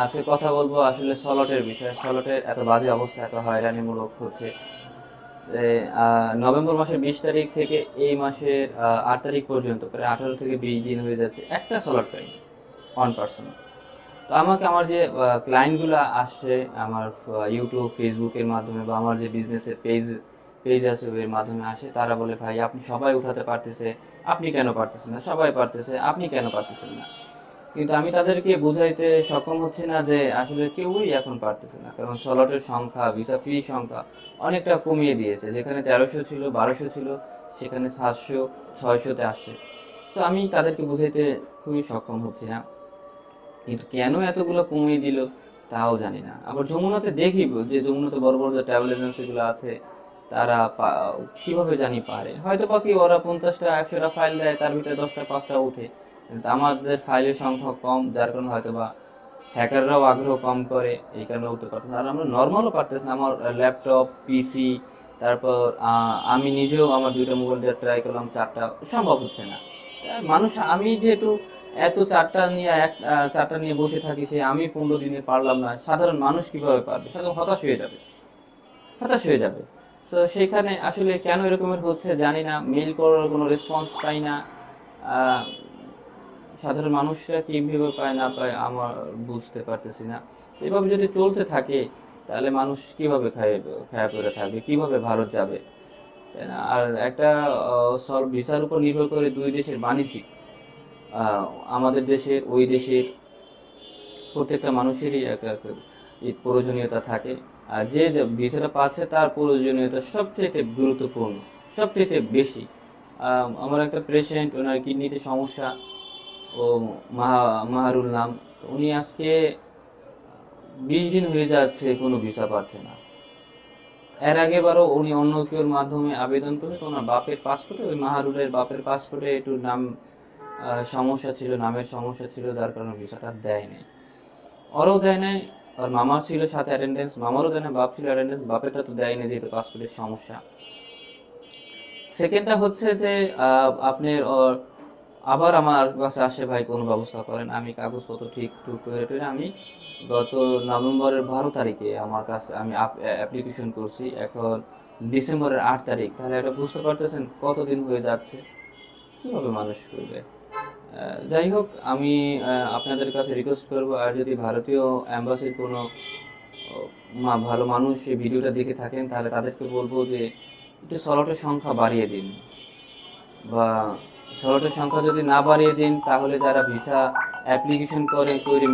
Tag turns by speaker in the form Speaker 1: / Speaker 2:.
Speaker 1: আজকে কথা বলবো আসলে সলটের বিষয়ে। সলটের এত বাজে অবস্থা, এত হয়রানিমূলক হচ্ছে যে নভেম্বর মাসের 20 তারিখ থেকে এই মাসের 8 তারিখ পর্যন্ত প্রায় 18 থেকে 20 দিন হয়ে যাচ্ছে, একটা সলট পাইনি, 1%। তো আমাকে আমার যে ক্লায়েন্ট গুলো আসছে আমার ইউটিউব ফেসবুকের মাধ্যমে বা আমার যে বিজনেসের পেজ পেজ আছে এর মাধ্যমে আসে, তারা বলে ভাই আপনি সবাই উঠাতে পারতেছে, আপনি কেন পারতেছেন না, সবাই পারতেছে, আপনি কেন পারতেছেন না। কিন্তু আমি তাদেরকে বুঝাইতে সক্ষম হচ্ছি না যে আসলে কেউই এখন পারতেছে না, কারণ স্লটের সংখ্যা, ভিসা ফি সংখ্যা অনেকটা কমিয়ে দিয়েছে। যেখানে 1300 ছিল, 1200 ছিল, সেখানে 700 600-তে আসছে। তো আমি তাদেরকে বুঝাইতে খুবই সক্ষম হচ্ছি না, কিন্তু কেন এতগুলো কমিয়ে দিল তাও জানি না। আবার যমুনাতে দেখি যে যমুনাতে বড় বড় যে ট্রাভেল এজেন্সি গুলো আছে, তারা কিভাবে জানি পারে, হয়তো বা কি ওরা 50টা 100টা ফাইল দেয়, তার ভিতরে 10টা 5টা উঠে। কিন্তু আমাদের ফাইলের সংখ্যা কম, যার কারণে হয়তো বা হ্যাকাররাও আগ্রহ কম করে, এই কারণে উঠতে পারতেছে না। আর আমরা নর্মালও পারতেছি না। আমার ল্যাপটপ, পিসি, তারপর আমি নিজেও আমার 2টা মোবাইল দিয়ে ট্রাই করলাম, 4টা সম্ভব হচ্ছে না। মানুষ, আমি যেহেতু এত 4টা নিয়ে বসে থাকি, সে আমি 15 দিনে পারলাম না, সাধারণ মানুষ কিভাবে পারবে? সাধারণ হতাশ হয়ে যাবে। তো সেখানে আসলে কেন এরকমের হচ্ছে জানি না, মেইল করার কোনো রেসপন্স পাই না। আহ, সাধারণ মানুষরা কিভাবে পায় না পায় আমার বুঝতে পারতেছি না। তো এভাবে যদি চলতে থাকে তাহলে মানুষ কিভাবে খায়া পড়ে থাকবে, কিভাবে ভারত যাবে, তাই না? আর একটা ভিসার উপর নির্ভর করে দুই দেশের বাণিজ্যিক, আহ, আমাদের দেশের ওই দেশের প্রত্যেকটা মানুষেরই একটা একটা প্রয়োজনীয়তা থাকে। আর যে যে ভিসাটা পাচ্ছে তার প্রয়োজনীয়তা সবচেয়ে গুরুত্বপূর্ণ, সবচেয়ে বেশি। আমার একটা পেশেন্ট, ওনার কিডনিতে সমস্যা, ও মাহারুল নাম। উনি আজকে 20 দিন হয়ে যাচ্ছে কোনো ভিসা পাচ্ছে না। এর আগে বারও উনি অন্য কেউর মাধ্যমে আবেদন করে, তো ওনার বাপের পাসপোর্টে, ওই মাহারুলের বাপের পাসপোর্টে একটু নাম সমস্যা ছিল, নামের সমস্যা ছিল, যার কারণে ভিসাটা দেয় নাই। ওরও দেয় নাই, আর মামার ছিল সাথে অ্যাটেন্ডেন্স, মামারও দেয় না, বাপ ছিল অ্যাটেন্ডেন্স, বাপেরটা তো দেয় না যেহেতু পাসপোর্টের সমস্যা। সেকেন্ডটা হচ্ছে যে আপনার আবার আমার কাছে আসে, ভাই কোনো ব্যবস্থা করেন। আমি কাগজপত্র ঠিক টুক করে টুরে আমি গত নভেম্বরের 12 তারিখে আমার কাছে আমি অ্যাপ্লিকেশন করছি, এখন ডিসেম্বরের 8 তারিখ। তাহলে এটা বুঝতে পারতেছেন কতদিন হয়ে যাচ্ছে, কিভাবে মানুষ করবে? যাই হোক, আমি আপনাদের কাছে রিকোয়েস্ট করবো, আর যদি ভারতীয় অ্যাম্বাসির কোনো ভালো মানুষ এই ভিডিওটা দেখে থাকেন, তাহলে তাদেরকে বলবো যে একটু স্লটের সংখ্যা বাড়িয়ে দিন, বা স্লটের সংখ্যা যদি না বাড়িয়ে দিন তাহলে যারা ভিসা অ্যাপ্লিকেশন করে তৈরি